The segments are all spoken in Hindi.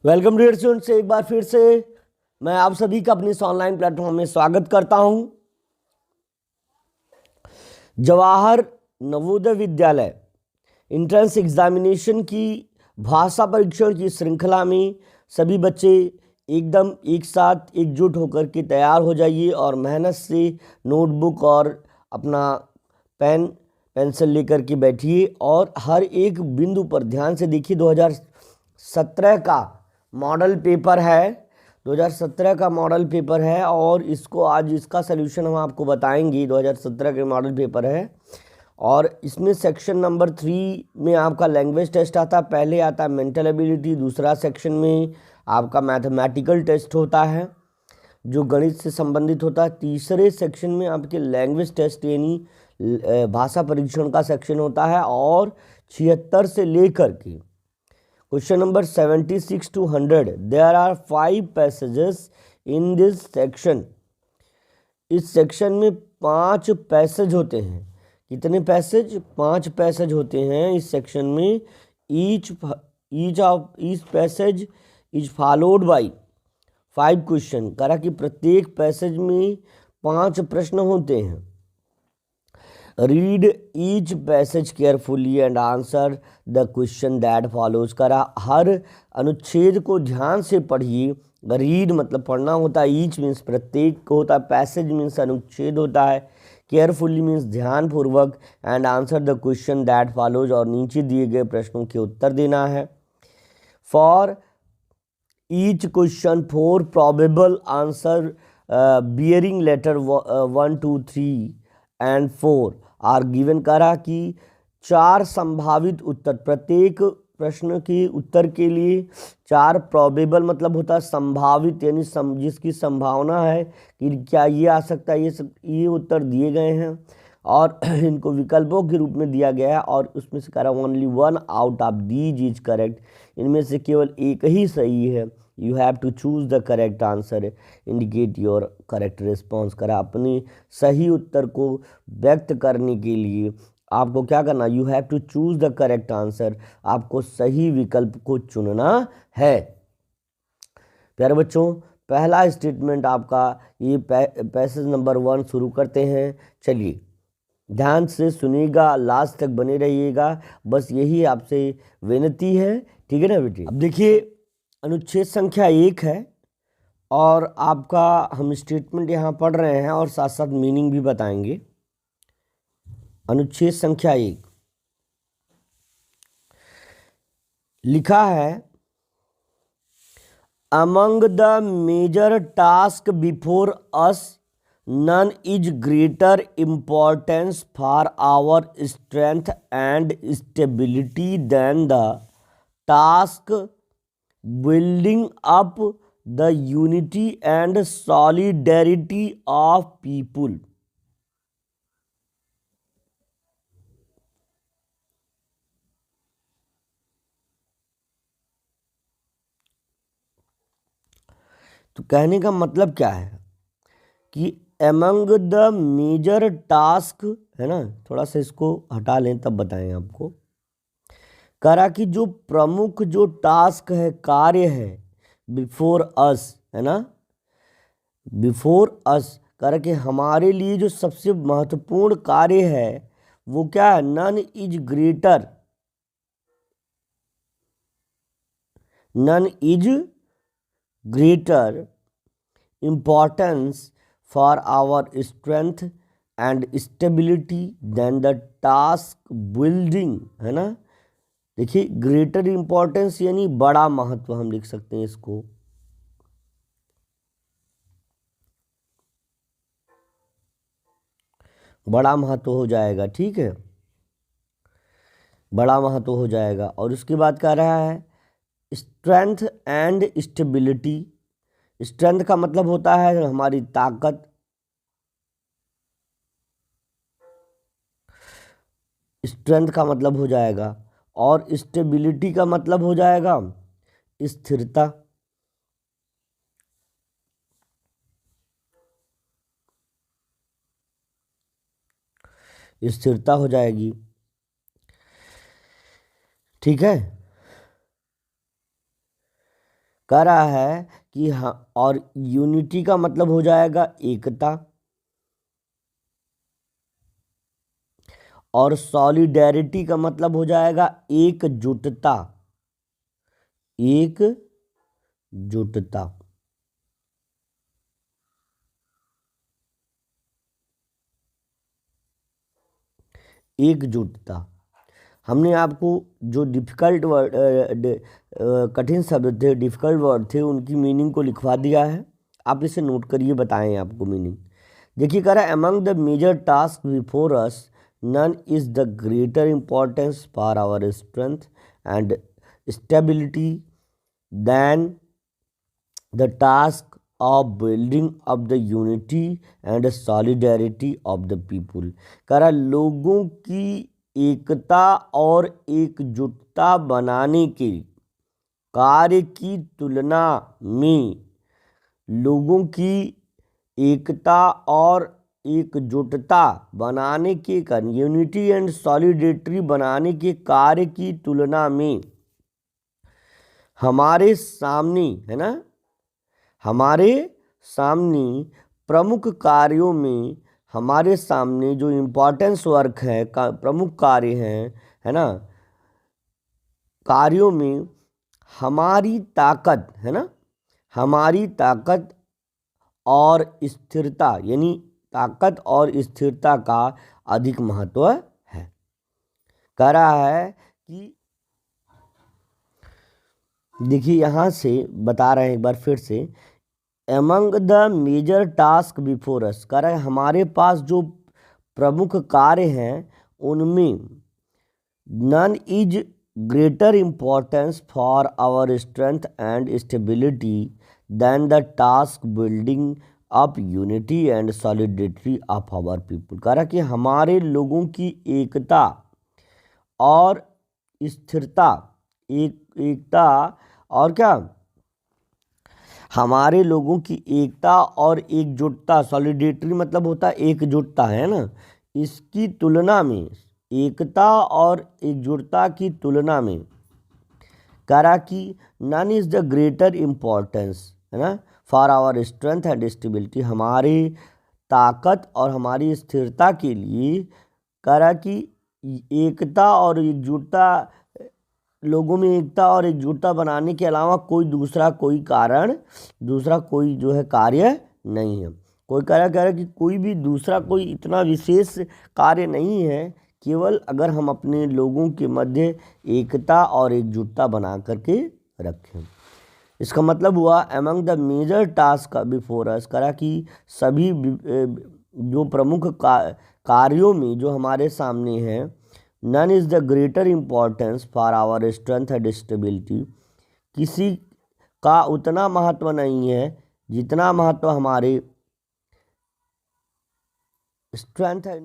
वेलकम डियर स्टूडेंट्स, एक बार फिर से मैं आप सभी का अपने इस ऑनलाइन प्लेटफॉर्म में स्वागत करता हूं। जवाहर नवोदय विद्यालय इंट्रेंस एग्जामिनेशन की भाषा परीक्षण की श्रृंखला में सभी बच्चे एकदम एक साथ एकजुट होकर के तैयार हो जाइए और मेहनत से नोटबुक और अपना पेन पेंसिल लेकर के बैठिए और हर एक बिंदु पर ध्यान से देखिए। 2017 का मॉडल पेपर है, 2017 का मॉडल पेपर है और इसको आज इसका सलूशन हम आपको बताएंगे। 2017 के मॉडल पेपर है और इसमें सेक्शन नंबर 3 में आपका लैंग्वेज टेस्ट आता है, पहले आता है मेंटल एबिलिटी, दूसरा सेक्शन में आपका मैथमेटिकल टेस्ट होता है जो गणित से संबंधित होता है, तीसरे सेक्शन में आपके लैंग्वेज टेस्ट यानी भाषा परीक्षण का सेक्शन होता है और 76 से लेकर के question number 76 to 100 there are 5 passages in this section. इस सेक्शन में 5 पैसेज होते हैं। कितने पैसेज? 5 पैसेज होते हैं इस सेक्शन में। Each passage is followed by 5 question. करा कि प्रत्येक पैसेज में 5 प्रश्न होते हैं। Read each passage carefully and answer the question that follows. करा हर अनुच्छेद को ध्यान से पढ़िए। रीड मतलब पढ़ना होता है, ईच मीन्स प्रत्येक को होता है, पैसेज मीन्स अनुच्छेद होता है, केयरफुली मीन्स ध्यानपूर्वक, and answer the question that follows और नीचे दिए गए प्रश्नों के उत्तर देना है। For each question 4 probable answer bearing letter 1, 2, 3 and 4 are given. करा कि 4 संभावित उत्तर, प्रत्येक प्रश्न के उत्तर के लिए 4 प्रोबेबल मतलब होता है संभावित, यानी जिसकी संभावना है कि क्या ये आ सकता है, ये उत्तर दिए गए हैं और इनको विकल्पों के रूप में दिया गया है और उसमें से करा only 1 out of these is correct. इनमें से केवल एक ही सही है। You have to choose the correct answer, indicate your correct response. करा अपने सही उत्तर को व्यक्त करने के लिए आपको क्या करना? You have to choose the correct answer, आपको सही विकल्प को चुनना है। प्यारे बच्चों, पहला स्टेटमेंट आपका ये पैसेज नंबर 1 शुरू करते हैं। चलिए ध्यान से सुनिएगा, लास्ट तक बने रहिएगा, बस यही आपसे विनती है, ठीक है ना बेटी। अब देखिए अनुच्छेद संख्या 1 है और आपका हम स्टेटमेंट यहाँ पढ़ रहे हैं और साथ साथ मीनिंग भी बताएंगे। अनुच्छेद संख्या 1 लिखा है, among the major task before us none is greater importance for our strength and stability than the task building up the unity and solidarity of people। तो कहने का मतलब क्या है कि एमंग द मेजर टास्क है ना, थोड़ा सा इसको हटा लें तब बताएं आपको। करा कि जो प्रमुख जो टास्क है, कार्य है, बिफोर अस है ना, बिफोर अस करा कि हमारे लिए जो सबसे महत्वपूर्ण कार्य है वो क्या है? None is greater, none is greater importance for our strength and stability than the task building, है ना। देखिए ग्रेटर इंपॉर्टेंस यानी बड़ा महत्व, हम लिख सकते हैं इसको। बड़ा महत्व हो जाएगा, ठीक है, बड़ा महत्व हो जाएगा। और उसके बाद कह रहा है स्ट्रेंथ एंड स्टेबिलिटी। स्ट्रेंथ का मतलब होता है हमारी ताकत, स्ट्रेंथ का मतलब हो जाएगा, और स्टेबिलिटी का मतलब हो जाएगा स्थिरता। स्थिरता हो जाएगी, ठीक है। कह रहा है कि हाँ, और यूनिटी का मतलब हो जाएगा एकता, और सॉलिडेरिटी का मतलब हो जाएगा एकजुटता, एकजुटता। एकजुटता। हमने आपको जो डिफ़िकल्ट वर्ड, कठिन शब्द थे, डिफ़िकल्ट वर्ड थे, उनकी मीनिंग को लिखवा दिया है। आप इसे नोट करिए, बताएं आपको मीनिंग। देखिए कह रहा है among the major task before us none is the greater importance for our strength and stability than the task of building up the unity and solidarity of the people. कह रहा लोगों की एकता और एकजुटता बनाने के कार्य की तुलना में, लोगों की एकता और एकजुटता बनाने के कार्य, यूनिटी एंड सॉलिडेरिटी बनाने के कार्य की तुलना में हमारे सामने, है ना, हमारे सामने प्रमुख कार्यों में, हमारे सामने जो इम्पोर्टेंस वर्क है, प्रमुख कार्य हैं, है ना, कार्यों में हमारी ताकत, है ना, हमारी ताकत और स्थिरता, यानी ताकत और स्थिरता का अधिक महत्व है। कह रहा है कि देखिए यहाँ से बता रहे हैं एक बार फिर से, among the major task before us, कह रहा है हमारे पास जो प्रमुख कार्य हैं उनमें none is greater importance for our strength and stability than the task building up unity and solidity of our people. कह रहा कि हमारे लोगों की एकता और स्थिरता, एकता और क्या, हमारे लोगों की एकता और एकजुटता, सॉलिडेरिटी मतलब होता है एकजुटता, है ना, इसकी तुलना में, एकता और एकजुटता की तुलना में करा कि none is the greater importance, है ना, for our strength and stability, हमारी ताकत और हमारी स्थिरता के लिए करा कि एकता और एकजुटता, लोगों में एकता और एकजुटता बनाने के अलावा कोई दूसरा कोई कारण, दूसरा कोई जो है कार्य नहीं है। कोई कह रहा है कि कोई भी दूसरा कोई इतना विशेष कार्य नहीं है, केवल अगर हम अपने लोगों के मध्य एकता और एकजुटता बना करके रखें। इसका मतलब हुआ among the major task before us, करा कि सभी जो प्रमुख कार्यों में जो हमारे सामने हैं, none is the greater importance for our strength and stability, किसी का उतना महत्व नहीं है जितना महत्व हमारे स्ट्रेंथ है।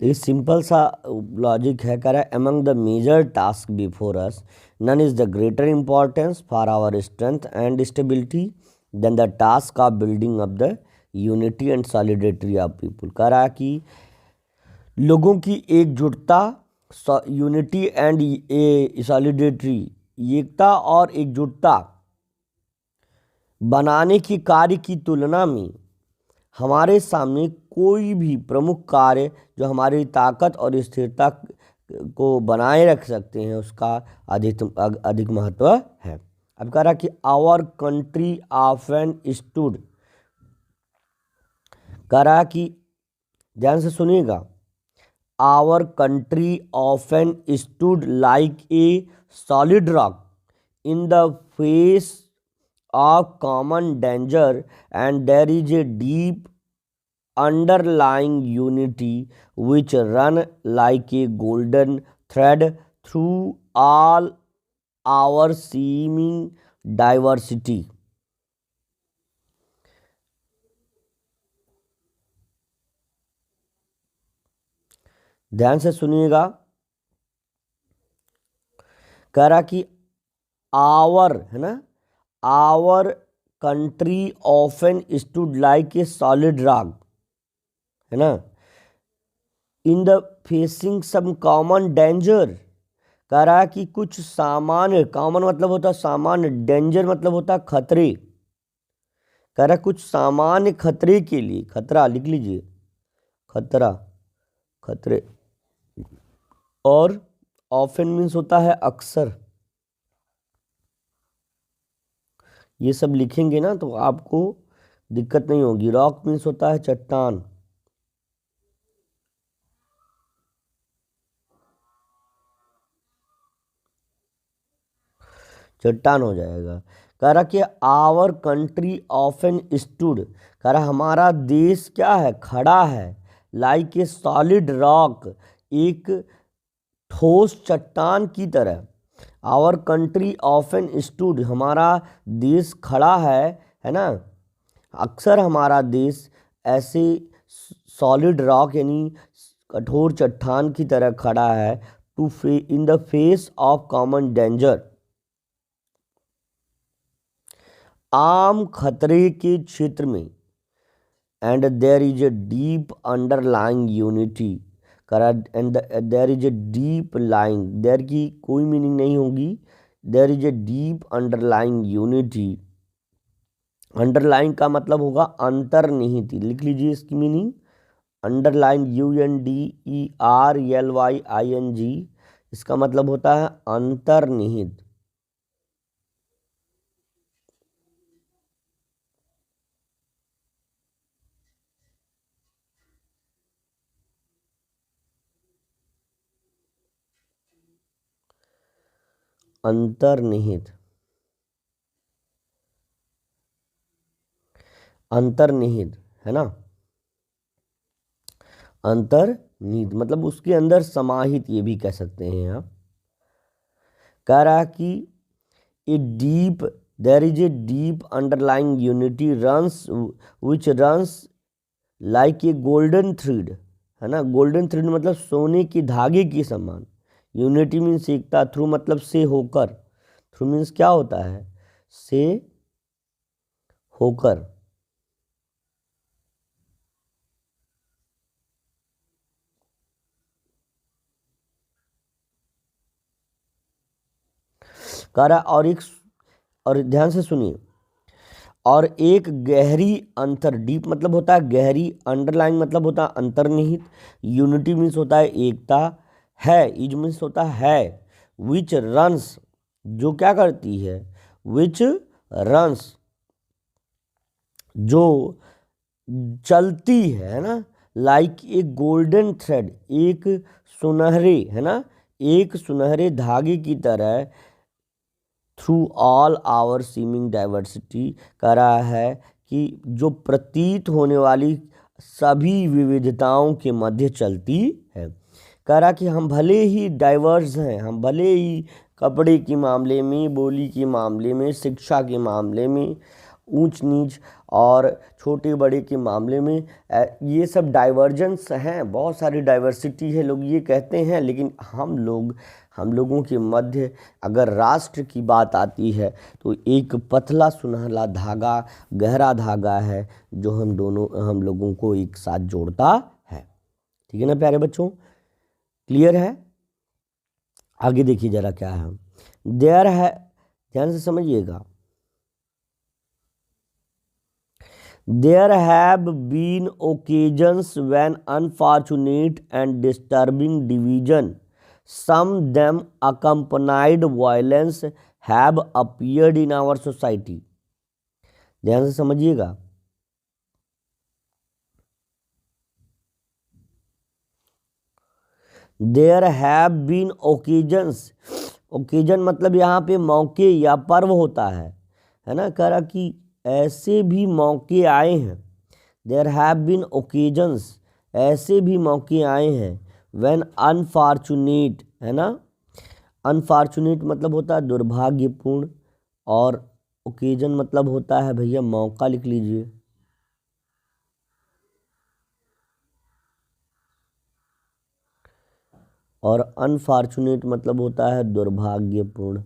ये सिंपल सा लॉजिक है, कह रहा है among the major task before us none is the greater importance for our strength and stability than the task of building up the unity and solidarity of people. कह रहा है कि लोगों की एकजुटता, यूनिटी एंड सॉलिडेरिटी, एकता और एकजुटता बनाने की कार्य की तुलना में हमारे सामने कोई भी प्रमुख कार्य जो हमारी ताकत और स्थिरता को बनाए रख सकते हैं उसका अधिक महत्व है। अब कह रहा कि आवर कंट्री ऑफन स्टूड, कह रहा कि ध्यान से सुनिएगा, our country often stood like a solid rock in the face of common danger and there is a deep underlying unity which run like a golden thread through all our seeming diversity। ध्यान से सुनिएगा, कह रहा कि आवर, है ना, our country often stood like a solid rock, है ना, in the facing some common danger, कह रहा है कि कुछ सामान्य, कॉमन मतलब होता है सामान्य, डेंजर मतलब होता है खतरे। कह रहा है कुछ सामान्य खतरे के लिए, खतरा लिख लीजिए, खतरा, खतरे। और ऑफन मीन्स होता है अक्सर। ये सब लिखेंगे ना तो आपको दिक्कत नहीं होगी। रॉक मीन्स होता है चट्टान। चट्टान हो जाएगा। कह रहा कि आवर कंट्री ऑफन स्टूड, कह रहा हमारा देश क्या है, खड़ा है, लाइक ए सॉलिड रॉक, एक ठोस चट्टान की तरह। आवर कंट्री ऑफन स्टूड, हमारा देश खड़ा है ना, अक्सर हमारा देश ऐसे सॉलिड रॉक यानी कठोर चट्टान की तरह खड़ा है, to in the face of common danger, आम खतरे के क्षेत्र में। And there is a deep underlying unity, करा and there is a deep lying, there की कोई मीनिंग नहीं होगी, there is a deep underlying unity. Underline का मतलब होगा अंतर्निहित, लिख लीजिए इसकी मीनिंग। अंडरलाइन UNDERLYING, इसका मतलब होता है अंतर्निहित। अंतर्निहित, अंतर्निहित है ना, अंतर्निहित मतलब उसके अंदर समाहित, ये भी कह सकते हैं आप। कह रहा कि a deep, there is a deep underlying unity runs, which runs like a golden thread, है ना। गोल्डन थ्रेड मतलब सोने की धागे की समान। यूनिटी मीन्स एकता, थ्रू मतलब से होकर, थ्रू मीन्स क्या होता है, से होकर। कह रहा और ध्यान से सुनिए, और एक गहरी अंतर, डीप मतलब होता है गहरी, अंडरलाइन मतलब होता है अंतर्निहित, यूनिटी मीन्स होता है एकता, है इज मीन्स होता है, विच रन्स जो क्या करती है, विच रन्स जो चलती है ना, लाइक ए गोल्डन थ्रेड एक सुनहरे, है ना, एक सुनहरे धागे की तरह, through all our seeming diversity, कह रहा है कि जो प्रतीत होने वाली सभी विविधताओं के मध्य चलती है। कह रहा कि हम भले ही डाइवर्स हैं, हम भले ही कपड़े के मामले में, बोली के मामले में, शिक्षा के मामले में, ऊंच नीच और छोटे बड़े के मामले में, ये सब डाइवर्जेंस हैं, बहुत सारी डाइवर्सिटी है, लोग ये कहते हैं। लेकिन हम लोगों के मध्य अगर राष्ट्र की बात आती है तो एक पतला सुनहला धागा, गहरा धागा है जो हम लोगों को एक साथ जोड़ता है। ठीक है ना प्यारे बच्चों, क्लियर है। आगे देखिए जरा क्या है, देयर है, ध्यान से समझिएगा। There have been occasions when unfortunate and disturbing division, some them accompanied violence, have appeared in our society. ध्यान से समझिएगा। There have been occasions, occasion मतलब यहाँ पे मौके या पर्व होता है ना। कह रहा कि ऐसे भी मौके आए हैं, देयर हैव बीन ओकेजन्स, ऐसे भी मौके आए हैं, व्हेन अनफॉर्चुनेट, है ना, अनफॉर्चुनेट मतलब होता है दुर्भाग्यपूर्ण, और ओकेजन मतलब होता है भैया मौका, लिख लीजिए। और अनफॉर्चुनेट मतलब होता है दुर्भाग्यपूर्ण।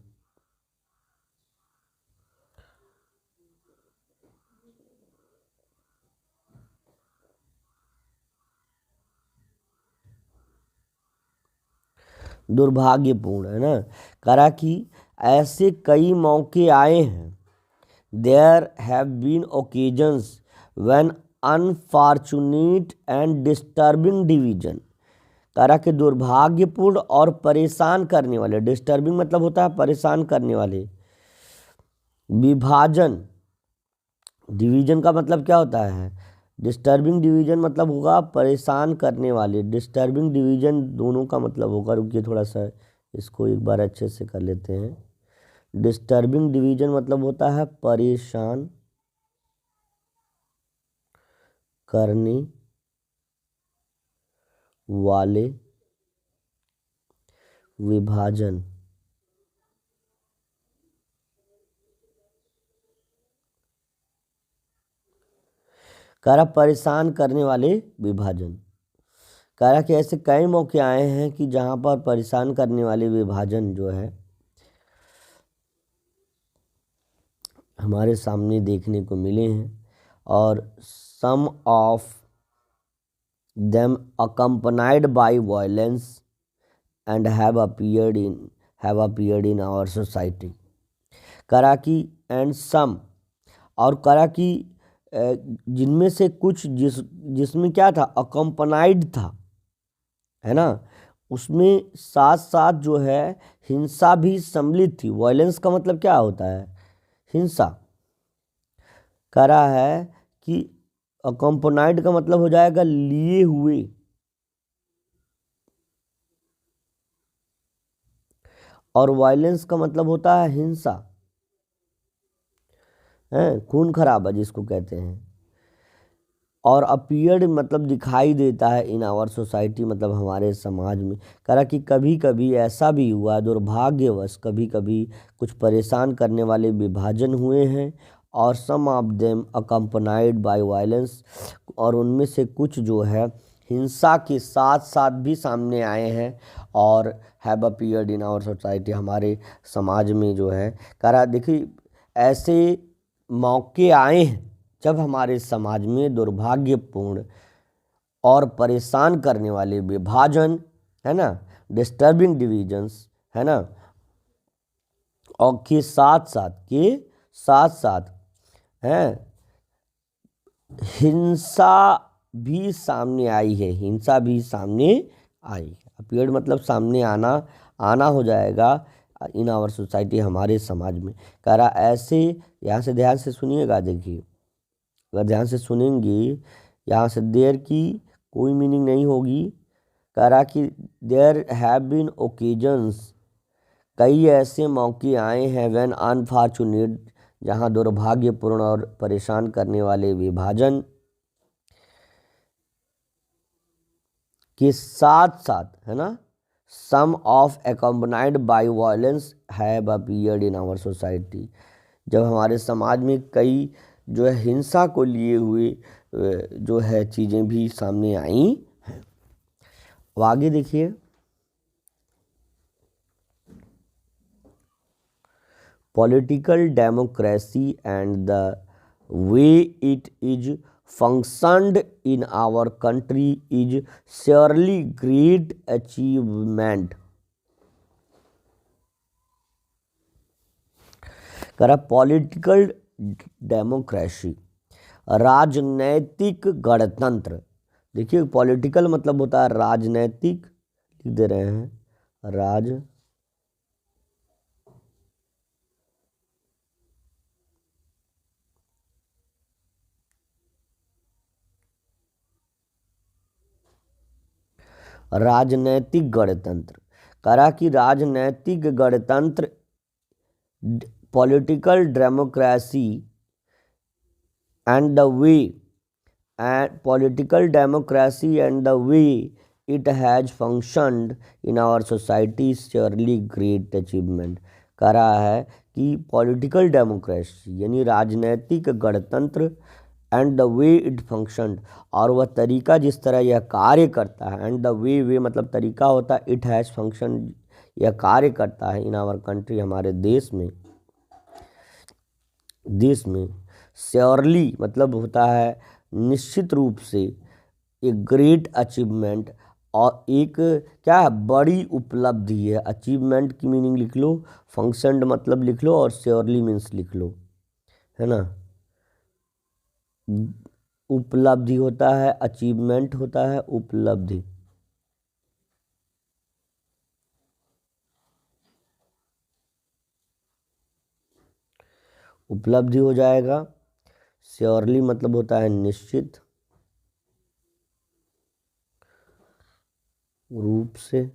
दुर्भाग्यपूर्ण, है ना। करा कि ऐसे कई मौके आए हैं, there have been occasions when unfortunate and disturbing division. करा कि दुर्भाग्यपूर्ण और परेशान करने वाले, डिस्टर्बिंग मतलब होता है परेशान करने वाले, विभाजन, डिवीजन का मतलब क्या होता है, डिस्टर्बिंग डिवीजन मतलब होगा परेशान करने वाले, डिस्टर्बिंग डिवीजन दोनों का मतलब होगा। रुकिए थोड़ा सा इसको एक बार अच्छे से कर लेते हैं। डिस्टर्बिंग डिवीजन मतलब होता है परेशान करने वाले विभाजन। करा परेशान करने वाले विभाजन। करा कि ऐसे कई मौके आए हैं कि जहां पर परेशान करने वाले विभाजन जो है हमारे सामने देखने को मिले हैं, और some of them accompanied by violence and have appeared in our society। करा कि एंड सम, और करा कि जिनमें से कुछ जिसमें क्या था, अकम्पनाइड था, है ना, उसमें साथ साथ जो है हिंसा भी सम्मिलित थी। वायलेंस का मतलब क्या होता है, हिंसा। करा है कि अकम्पनाइड का मतलब हो जाएगा लिए हुए, और वायलेंस का मतलब होता है हिंसा, है खून खराबा जिसको कहते हैं। और अपीयर्ड मतलब दिखाई देता है, इन आवर सोसाइटी मतलब हमारे समाज में। करा कि कभी कभी ऐसा भी हुआ, दुर्भाग्यवश कभी कभी कुछ परेशान करने वाले विभाजन हुए हैं, और some of them अकम्पनाइड bye violence, और उनमें से कुछ जो है हिंसा के साथ साथ भी सामने आए हैं, और have appeared in our society हमारे समाज में जो है। करा देखिए ऐसे मौके आए हैं जब हमारे समाज में दुर्भाग्यपूर्ण और परेशान करने वाले विभाजन, है ना, डिस्टर्बिंग डिवीजन्स, है ना, और के साथ साथ हैं हिंसा भी सामने आई है, हिंसा भी सामने आई है। अपीयर्ड मतलब सामने आना, आना हो जाएगा इन आवर सोसाइटी हमारे समाज में। कह रहा ऐसे, यहाँ से ध्यान से सुनिएगा, देखिए अगर ध्यान से सुनेंगे यहाँ से देयर की कोई मीनिंग नहीं होगी। कह रहा कि देयर हैव बीन ओकेजन्स, कई ऐसे मौके आए हैं, व्हेन अनफॉर्चुनेट जहाँ दुर्भाग्यपूर्ण और परेशान करने वाले विभाजन के साथ साथ, है ना, some of accompanied by violence have appeared in our society, जब हमारे समाज में कई जो है हिंसा को लिए हुए जो है चीज़ें भी सामने आई हैं। अब आगे देखिए, political democracy and the way it is functioned in our country is surely great achievement। करा पॉलिटिकल डेमोक्रेसी, राजनैतिक गणतंत्र। देखिए पॉलिटिकल मतलब होता है राजनैतिक, लिख दे रहे हैं राजनैतिक गणतंत्र। करा कि राजनैतिक गणतंत्र, political democracy and the way, and political democracy and the way it has functioned in our society is surely great achievement। कह रहा है कि पॉलिटिकल डेमोक्रेसी यानी राजनैतिक गणतंत्र, and the way it functioned, और वह तरीका जिस तरह यह कार्य करता है, एंड द वे मतलब तरीका होता है, इट हैज़ फंक्शन यह कार्य करता है, इन आवर कंट्री हमारे देश में श्योरली मतलब होता है निश्चित रूप से, एक ग्रेट अचीवमेंट, और एक क्या है, बड़ी उपलब्धि है। अचीवमेंट की मीनिंग लिख लो, फंक्शन मतलब लिख लो, और श्योरली मीन्स लिख लो, है ना। उपलब्धि होता है, अचीवमेंट होता है, उपलब्धि। उपलब्धि हो जाएगा। श्योरली मतलब होता है निश्चित रूप से।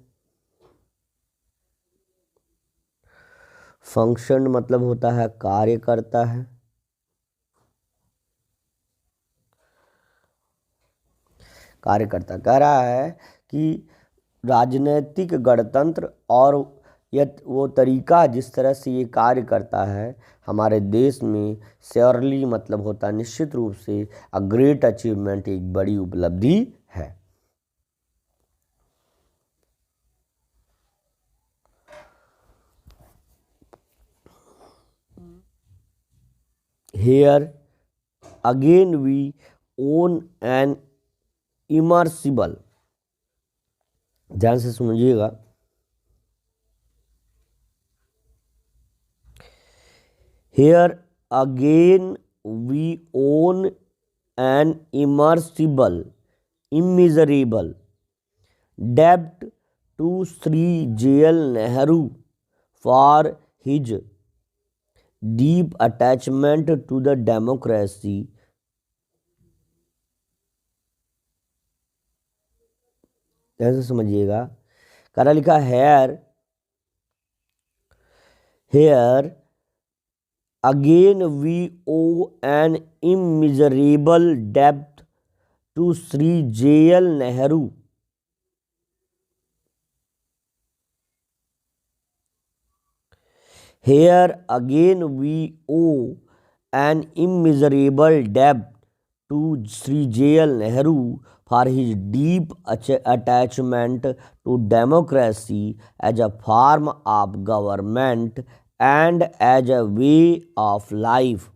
फंक्शन मतलब होता है कार्य करता है। कार्य करता, कह रहा है कि राजनीतिक गणतंत्र और यह वो तरीका जिस तरह से ये कार्य करता है हमारे देश में, श्योरली मतलब होता है निश्चित रूप से, अ ग्रेट अचीवमेंट, एक बड़ी उपलब्धि है। Here again we own an immersible, ध्यान से समझिएगा। Here again we own an immeasurable debt to Sri Jawaharlal Nehru for his deep attachment to the democracy. ऐसे समझिएगा, करा लिखा here again we owe an immeasurable debt to Sri Jawaharlal Nehru Here again we owe an immeasurable debt to Sri Jawaharlal Nehru for his deep attachment to democracy as a form of government and as a way of life.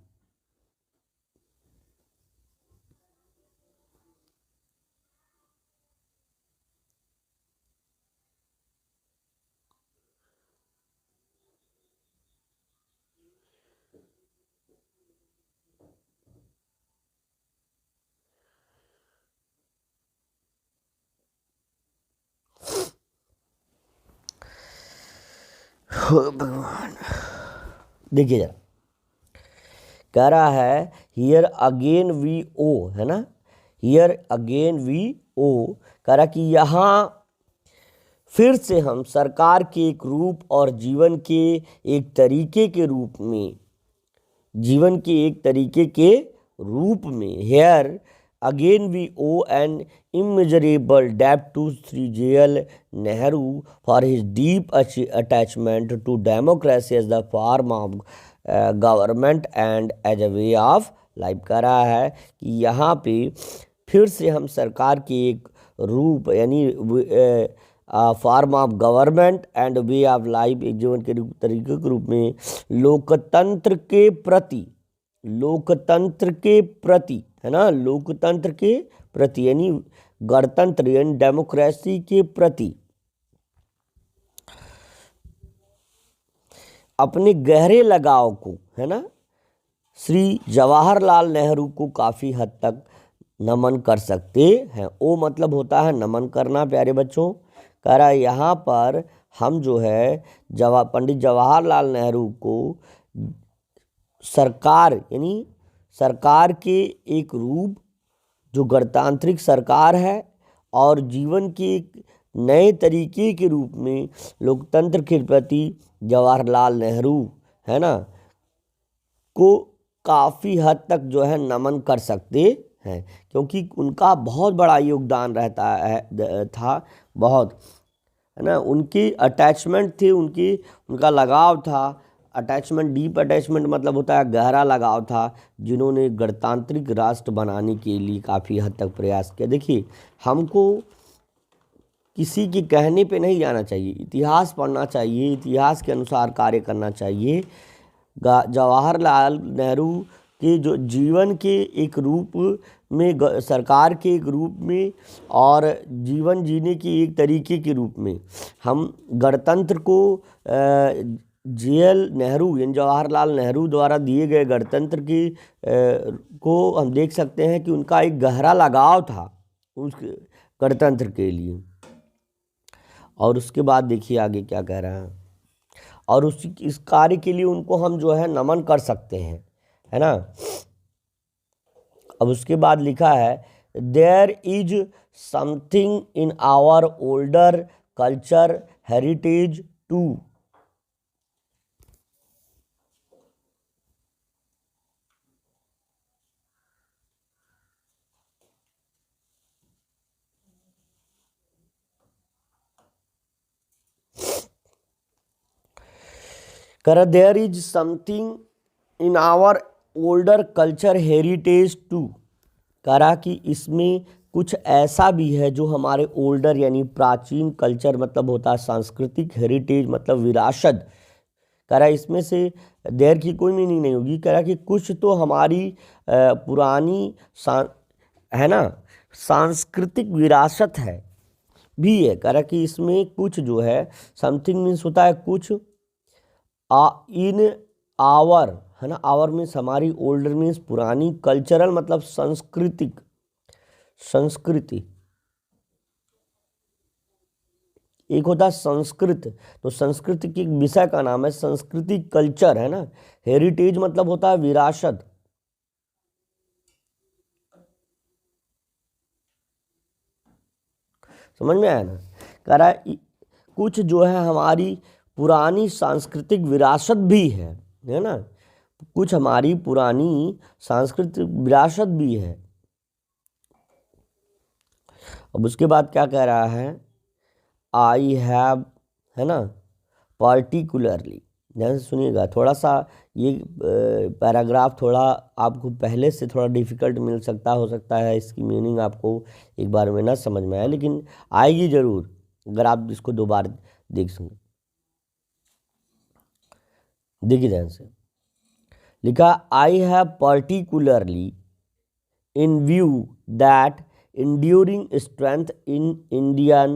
भगवान, देखिए जरा, कह रहा है हियर अगेन वी ओ, है ना, हियर अगेन वी ओ, कह रहा कि यहाँ फिर से हम सरकार के एक रूप और जीवन के एक तरीके के रूप में, जीवन के एक तरीके के रूप में, here again we owe an immeasurable debt to Sri Jawaharlal Nehru for his deep attachment to democracy as the form of government and as a way of life। कह रहा है कि यहाँ पे फिर से हम सरकार के एक रूप यानी form of government and way of life, एक जीवन के तरीके के रूप में लोकतंत्र के प्रति, लोकतंत्र के प्रति, है ना, लोकतंत्र के प्रति यानी गणतंत्र यानी डेमोक्रेसी के प्रति अपने गहरे लगाव को, है ना, श्री जवाहरलाल नेहरू को काफ़ी हद तक नमन कर सकते हैं। ओ मतलब होता है नमन करना प्यारे बच्चों। कह रहा है यहाँ पर हम जो है पंडित जवाहरलाल नेहरू को सरकार यानी सरकार के एक रूप जो गणतांत्रिक सरकार है और जीवन के एक नए तरीके के रूप में लोकतंत्र के प्रति जवाहरलाल नेहरू, है ना, को काफ़ी हद तक जो है नमन कर सकते हैं, क्योंकि उनका बहुत बड़ा योगदान रहता है था, बहुत, है ना, उनकी अटैचमेंट थी, उनका लगाव था। अटैचमेंट, डीप अटैचमेंट मतलब होता है गहरा लगाव था, जिन्होंने गणतांत्रिक राष्ट्र बनाने के लिए काफ़ी हद तक प्रयास किया। देखिए, हमको किसी के कहने पे नहीं जाना चाहिए, इतिहास पढ़ना चाहिए, इतिहास के अनुसार कार्य करना चाहिए। जवाहरलाल नेहरू कि जो जीवन के एक रूप में, सरकार के एक रूप में और जीवन जीने के एक तरीके के रूप में हम गणतंत्र को JL नेहरू यानी जवाहरलाल नेहरू द्वारा दिए गए गणतंत्र की को हम देख सकते हैं कि उनका एक गहरा लगाव था उस गणतंत्र के लिए। और उसके बाद देखिए आगे क्या कह रहा है, और इस कार्य के लिए उनको हम जो है नमन कर सकते हैं, है ना। अब उसके बाद लिखा है there is something in our older culture heritage too. कर there is something in our older culture heritage too, करा कि इसमें कुछ ऐसा भी है जो हमारे ओल्डर यानी प्राचीन कल्चर मतलब होता है सांस्कृतिक, हेरिटेज मतलब विरासत, करा इसमें से देर की कोई मीनिंग नहीं होगी, करा कि कुछ तो हमारी पुरानी है ना सांस्कृतिक विरासत है भी है, करा कि इसमें कुछ जो है समथिंग मीन्स होता है कुछ, इन आवर है ना, आवर मीन्स हमारी, ओल्डर मीन्स पुरानी, कल्चरल मतलब सांस्कृतिक, संस्कृति, एक होता है संस्कृत, तो संस्कृति की विषय का नाम है संस्कृति, कल्चर है ना। हेरिटेज मतलब होता है विरासत, समझ में आया ना। कह रहा है कुछ जो है हमारी पुरानी सांस्कृतिक विरासत भी है ना, कुछ हमारी पुरानी सांस्कृतिक विरासत भी है। अब उसके बाद क्या कह रहा है, आई हैव है ना पर्टिकुलरली, ध्यान से सुनिएगा, थोड़ा सा ये पैराग्राफ थोड़ा आपको पहले से थोड़ा डिफिकल्ट मिल सकता, हो सकता है इसकी मीनिंग आपको एक बार में ना समझ में आए, लेकिन आएगी जरूर अगर आप इसको दो बार देख सकें। देखिए ध्यान से, लिखा I have particularly in view that enduring strength in Indian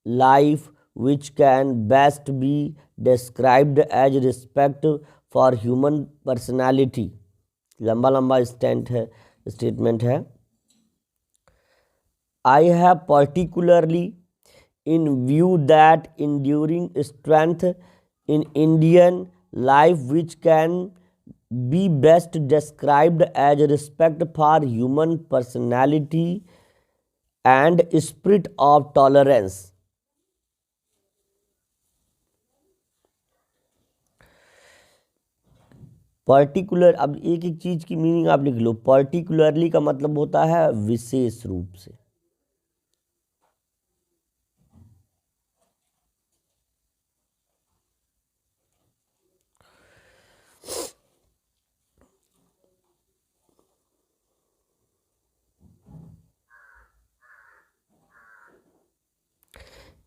life which can best be described as respect for human personality, लंबा लंबा स्टेटमेंट है। I have particularly in view that enduring strength in Indian life which can be best described as respect for human personality and spirit of tolerance। Particular, अब एक एक चीज की मीनिंग आप लिख लो। पर्टिकुलरली का मतलब होता है विशेष रूप से,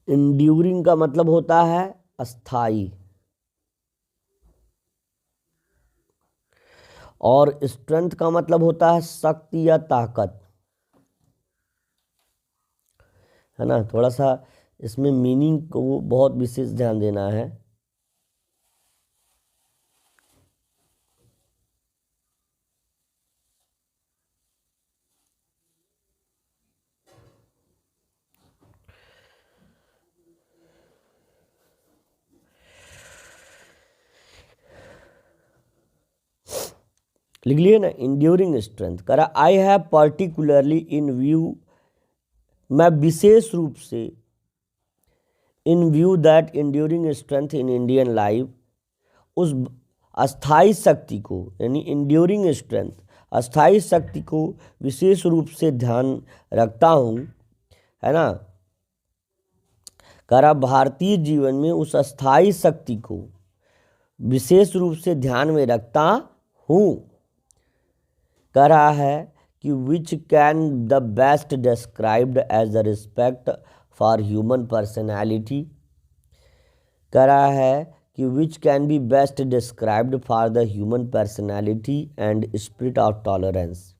इंड्यूरिंग का मतलब होता है अस्थाई, और स्ट्रेंथ का मतलब होता है शक्ति या ताकत, है ना। थोड़ा सा इसमें मीनिंग को बहुत विशेष ध्यान देना है। लिख लिए ना, इंड्यूरिंग स्ट्रेंथ, करा I have particularly in view, मैं विशेष रूप से, इन view that enduring strength in Indian life, उस अस्थाई शक्ति को यानी इंड्यूरिंग स्ट्रेंथ, अस्थाई शक्ति को विशेष रूप से ध्यान रखता हूँ, है ना। करा भारतीय जीवन में उस अस्थाई शक्ति को विशेष रूप से ध्यान में रखता हूँ, कह रहा है कि which can the best described as the respect for human personality, कह रहा है कि which can be best described for the human personality and spirit of tolerance,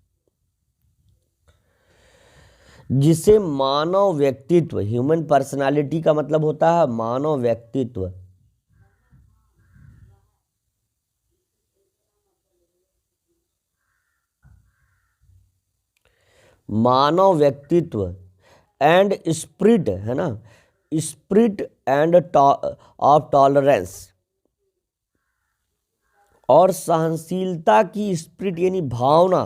जिसे मानव व्यक्तित्व, ह्यूमन पर्सनालिटी का मतलब होता है मानव व्यक्तित्व, मानव व्यक्तित्व एंड स्पिरिट, है ना, स्पिरिट एंड ऑफ टॉलरेंस, और सहनशीलता की स्पिरिट यानी भावना।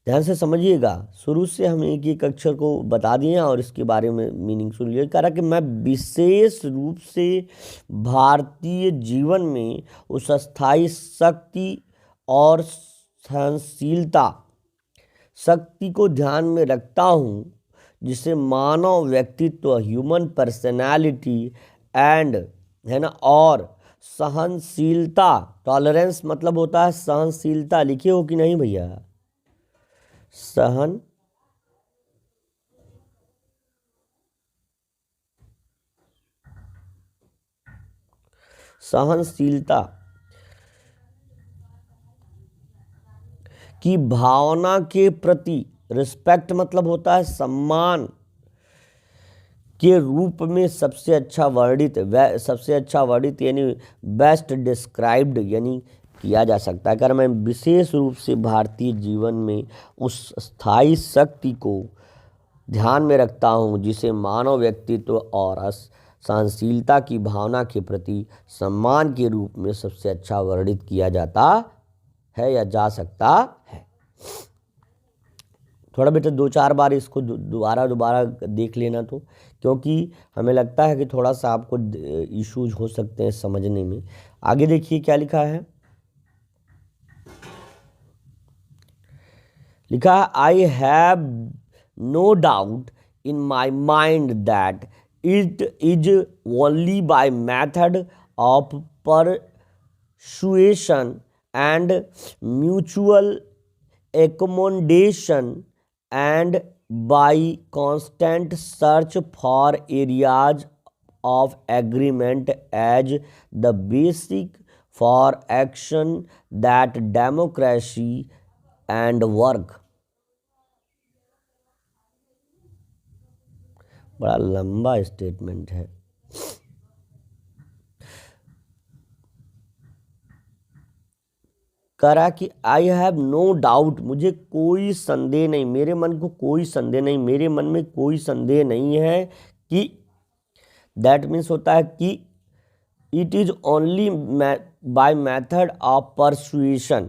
ध्यान से समझिएगा, शुरू से हम एक एक अक्षर को बता दिए और इसके बारे में मीनिंग सुन लिया। कह रहा कि मैं विशेष रूप से भारतीय जीवन में उस स्थायी शक्ति और सहनशीलता शक्ति को ध्यान में रखता हूँ जिसे मानव व्यक्तित्व, ह्यूमन पर्सनैलिटी एंड, है ना, और सहनशीलता, टॉलरेंस मतलब होता है सहनशीलता, लिखे हो कि नहीं भैया, सहनशीलता की भावना के प्रति, रिस्पेक्ट मतलब होता है सम्मान के रूप में सबसे अच्छा वर्णित, सबसे अच्छा वर्णित यानी बेस्ट डिस्क्राइब्ड यानी किया जा सकता है। अगर मैं विशेष रूप से भारतीय जीवन में उस स्थायी शक्ति को ध्यान में रखता हूँ जिसे मानव व्यक्तित्व और सहनशीलता की भावना के प्रति सम्मान के रूप में सबसे अच्छा वर्णित किया जाता है या जा सकता है। थोड़ा बेटा 2-4 बार इसको दोबारा देख लेना, तो क्योंकि हमें लगता है कि थोड़ा सा आपको इश्यूज हो सकते हैं समझने में। आगे देखिए क्या लिखा है, लिखा है I have no doubt in my mind that it is only by method of persuasion and mutual accommodation and by constant search for areas of agreement as the basic for action that democracy and work। बड़ा लंबा स्टेटमेंट है। करा कि आई हैव नो डाउट, मुझे कोई संदेह नहीं, मेरे मन को कोई संदेह नहीं, मेरे मन में कोई संदेह नहीं है कि, दैट मीन्स होता है कि it is only by method of persuasion,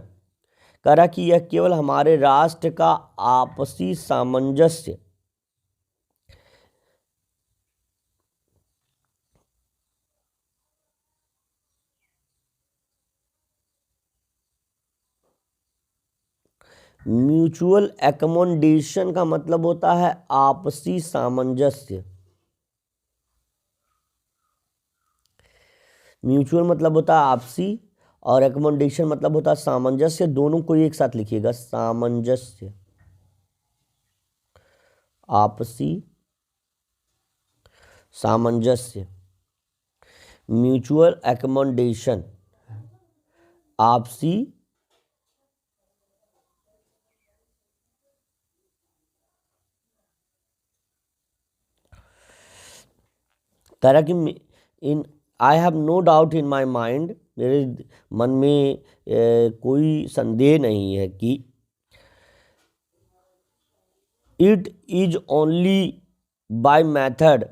करा कि यह केवल हमारे राष्ट्र का आपसी सामंजस्य म्यूचुअल एकोमोडेशन का मतलब होता है आपसी सामंजस्य, म्यूचुअल मतलब होता है आपसी और एकोमोडेशन मतलब होता है सामंजस्य, दोनों को एक साथ लिखिएगा, सामंजस्य, आपसी सामंजस्य, म्यूचुअल एकोमोडेशन, आपसी तरह की इन I have no doubt in my mind, मेरे मन में कोई संदेह नहीं है कि it is only by method,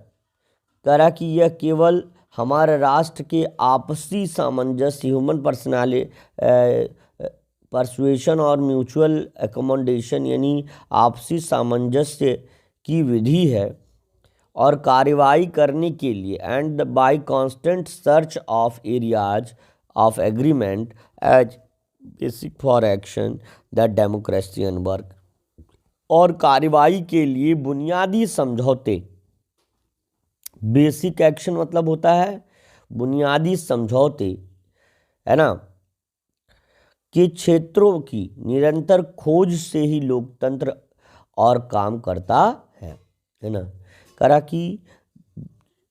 करा कि यह केवल हमारे राष्ट्र के आपसी सामंजस्य, ह्यूमन परसुएशन और म्यूचुअल एकोमोडेशन यानी आपसी सामंजस्य की विधि है और कार्रवाई करने के लिए, and by constant search of areas of agreement as basic for action that democracy and work, और कार्रवाई के लिए बुनियादी समझौते, बेसिक एक्शन मतलब होता है बुनियादी समझौते, है ना, के क्षेत्रों की निरंतर खोज से ही लोकतंत्र और काम करता है ना। करा कि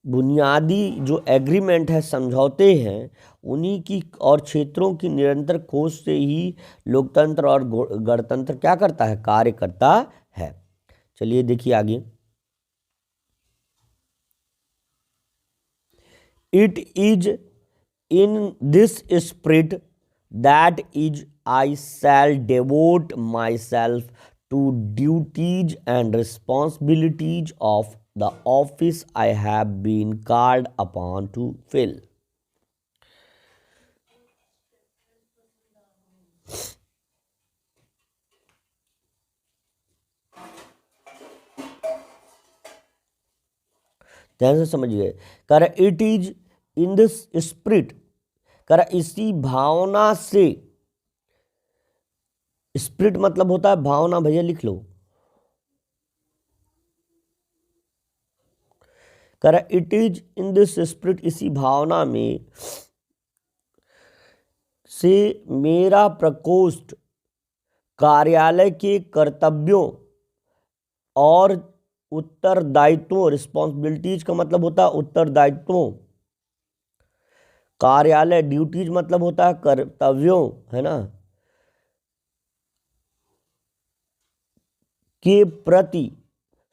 बुनियादी जो एग्रीमेंट है, समझौते हैं, उन्हीं की और क्षेत्रों की निरंतर खोज से ही लोकतंत्र और गणतंत्र क्या करता है, कार्य करता है। चलिए देखिए आगे। It is in this spirit that is I shall devote myself to duties and responsibilities of the office I have been called upon to fill. ध्यान से समझिए, कर it is in this spirit, कर इसी भावना से, स्पिरिट मतलब होता है भावना, भैया लिख लो। कर it is in this spirit, इसी भावना में से मेरा प्रकोष्ठ कार्यालय के कर्तव्यों और उत्तरदायित्वों, रिस्पॉन्सिबिलिटीज का मतलब होता है उत्तरदायित्वों, कार्यालय ड्यूटीज मतलब होता है कर्तव्यों, है ना, के प्रति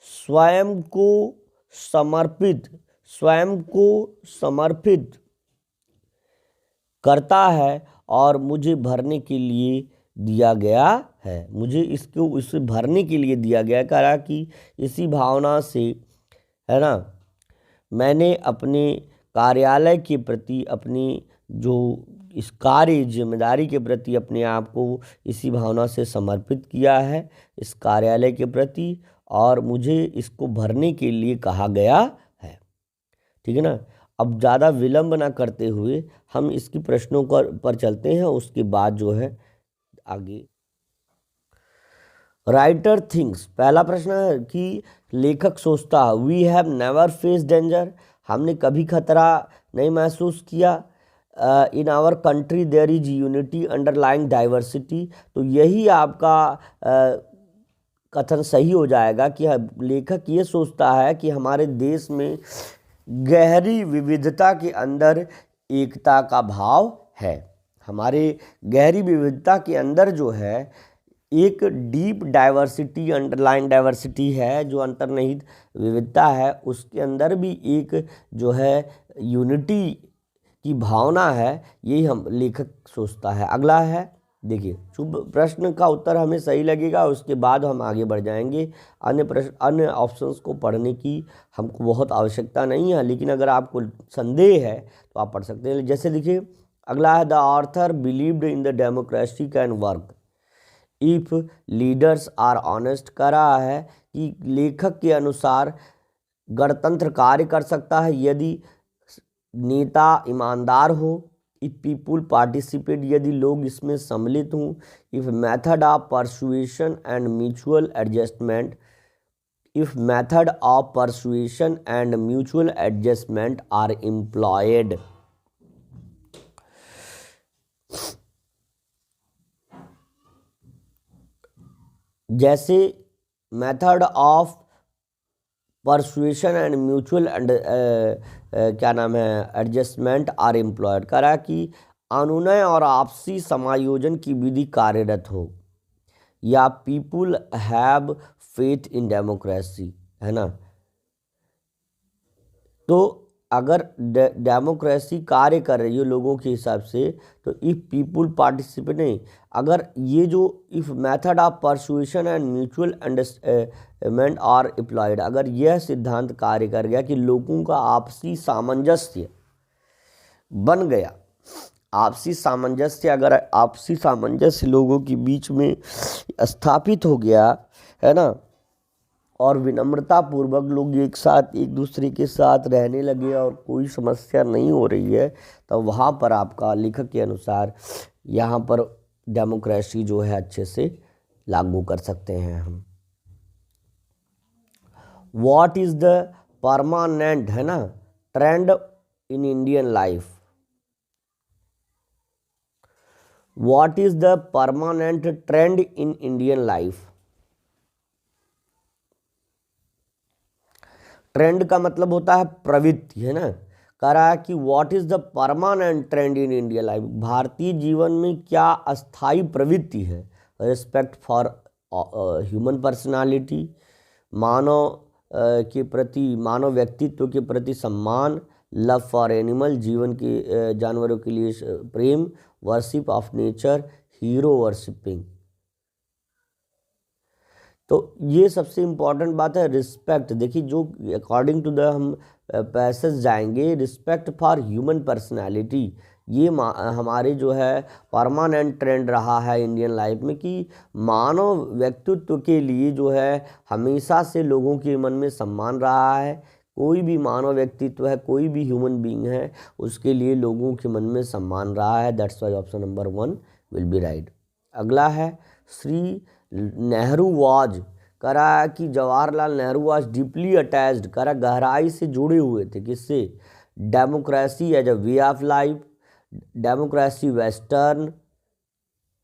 स्वयं को समर्पित, स्वयं को समर्पित करता है और मुझे भरने के लिए दिया गया है, मुझे इसको इसे भरने के लिए दिया गया है। कहा कि इसी भावना से, है ना, मैंने अपने कार्यालय के प्रति, अपनी जो इस कार्य जिम्मेदारी के प्रति अपने आप को इसी भावना से समर्पित किया है इस कार्यालय के प्रति, और मुझे इसको भरने के लिए कहा गया है। ठीक है ना। अब ज़्यादा विलंब ना करते हुए हम इसकी प्रश्नों पर चलते हैं, उसके बाद जो है आगे। राइटर थिंक्स, पहला प्रश्न है कि लेखक सोचता है, we have never face danger, हमने कभी खतरा नहीं महसूस किया। In our country there is unity underlying diversity, तो यही आपका कथन सही हो जाएगा कि लेखक ये सोचता है कि हमारे देश में गहरी विविधता के अंदर एकता का भाव है। हमारे गहरी विविधता के अंदर जो है एक डीप डाइवर्सिटी, अंडरलाइन डाइवर्सिटी है, जो अंतर्निहित विविधता है, उसके अंदर भी एक जो है यूनिटी की भावना है, यही हम लेखक सोचता है। अगला है, देखिए, शुभ प्रश्न का उत्तर हमें सही लगेगा, उसके बाद हम आगे बढ़ जाएंगे। अन्य प्रश्न, अन्य ऑप्शंस को पढ़ने की हमको बहुत आवश्यकता नहीं है, लेकिन अगर आपको संदेह है तो आप पढ़ सकते हैं। जैसे देखिए अगला है, the author believed in the democracy can work if leaders are honest. कह रहा है कि लेखक के अनुसार गणतंत्र कार्य कर सकता है यदि नेता ईमानदार हो, इफ पीपुल पार्टिसिपेट, यदि लोग इसमें सम्मिलित हों, if method of persuasion and mutual adjustment, if method of persuasion and mutual adjustment are employed. जैसे method of persuasion and mutual क्या नाम है एडजस्टमेंट आर एम्प्लॉयड, करा कि अनुनय और आपसी समायोजन की विधि कार्यरत हो, या people have faith in democracy, है ना। तो अगर डेमोक्रेसी कार्य कर रही है लोगों के हिसाब से, तो इफ़ पीपुल पार्टिसिपेट, नहीं, अगर ये जो if method of persuasion and mutual understanding are applied, अगर यह सिद्धांत कार्य कर गया कि लोगों का आपसी सामंजस्य बन गया, आपसी सामंजस्य, अगर आपसी सामंजस्य लोगों के बीच में स्थापित हो गया, है ना, और विनम्रता पूर्वक लोग एक साथ एक दूसरे के साथ रहने लगे और कोई समस्या नहीं हो रही है, तो वहाँ पर आपका लेखक के अनुसार यहाँ पर डेमोक्रेसी जो है अच्छे से लागू कर सकते हैं हम। व्हाट इज़ द परमानेंट, है ना, trend in Indian life, what is the permanent trend in Indian life. Trend का मतलब होता है प्रवृत्ति, है ना। कह रहा है कि what is the permanent trend in India life, Bharatiya Jeevan में क्या अस्थाई प्रवृत्ति है। रिस्पेक्ट फॉर ह्यूमन पर्सनालिटी, मानव के प्रति, मानव व्यक्तित्व के प्रति सम्मान, लव फॉर एनिमल, जीवन के जानवरों के लिए प्रेम, worship of nature, hero worshipping. तो ये सबसे इम्पॉर्टेंट बात है रिस्पेक्ट। देखिए जो अकॉर्डिंग टू द हम पैसेज जाएंगे, रिस्पेक्ट फॉर ह्यूमन पर्सनालिटी, ये हमारे जो है परमानेंट ट्रेंड रहा है इंडियन लाइफ में कि मानव व्यक्तित्व के लिए जो है हमेशा से लोगों के मन में सम्मान रहा है। कोई भी मानव व्यक्तित्व है, कोई भी ह्यूमन बीइंग है, उसके लिए लोगों के मन में सम्मान रहा है। That's why option number 1 will be right. अगला है श्री नेहरू वाज, कह रहा है कि Jawaharlal Nehru was deeply attached, कह रहा गहराई से जुड़े हुए थे किससे, democracy as a way of life, democracy western,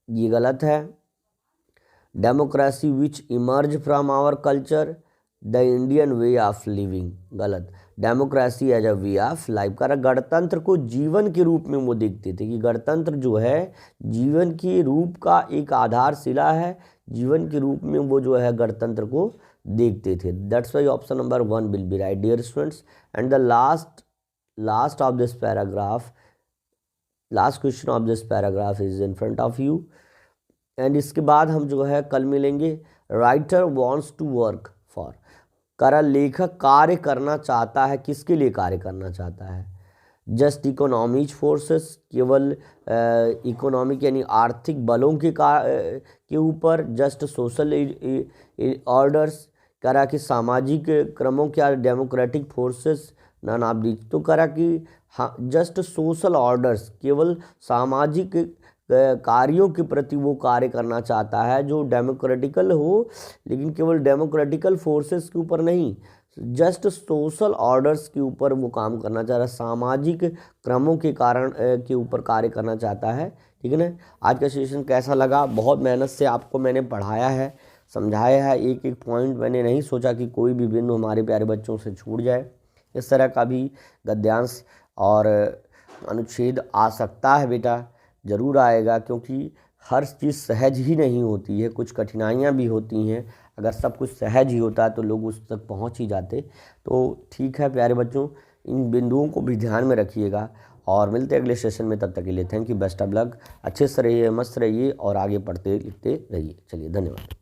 ये गलत है, democracy which emerge from our culture, the Indian way of living, गलत, democracy as a way of life. कह रहा गणतंत्र को जीवन के रूप में वो देखते थे कि गणतंत्र जो है जीवन के रूप का एक आधारशिला है, जीवन के रूप में वो जो है गणतंत्र को देखते थे। That's why option number 1 will be right dear students. And the last of this paragraph, last question of this paragraph is in front of you. And इसके बाद हम जो है कल मिलेंगे। Writer wants to work for, करा लेखक कार्य करना चाहता है, किसके लिए कार्य करना चाहता है, जस्ट इकोनॉमिक फोर्सेस, केवल इकोनॉमिक यानी आर्थिक बलों के ऊपर, जस्ट सोशल ऑर्डर्स, करा कि सामाजिक क्रमों क्या, democratic forces, none of these. तो करा कि हाँ जस्ट सोशल ऑर्डर्स, केवल सामाजिक कार्यों के प्रति वो कार्य करना चाहता है जो डेमोक्रेटिकल हो, लेकिन केवल डेमोक्रेटिकल फोर्सेस के ऊपर नहीं, जस्ट सोशल ऑर्डर्स के ऊपर वो काम करना चाह रहा है, सामाजिक क्रमों के कारण के ऊपर कार्य करना चाहता है। ठीक है ना। आज का सेशन कैसा लगा, बहुत मेहनत से आपको मैंने पढ़ाया है, समझाया है, एक एक पॉइंट मैंने नहीं सोचा कि कोई भी बिंदु हमारे प्यारे बच्चों से छूट जाए। इस तरह का भी गद्यांश और अनुच्छेद आ सकता है बेटा, ज़रूर आएगा, क्योंकि हर चीज़ सहज ही नहीं होती है, कुछ कठिनाइयाँ भी होती हैं। अगर सब कुछ सहज ही होता है तो लोग उस तक पहुंच ही जाते। तो ठीक है प्यारे बच्चों, इन बिंदुओं को भी ध्यान में रखिएगा और मिलते हैं अगले सेशन में। तब तक के लिए thank you, best of luck, अच्छे से रहिए, मस्त रहिए और आगे पढ़ते लिखते रहिए। चलिए धन्यवाद।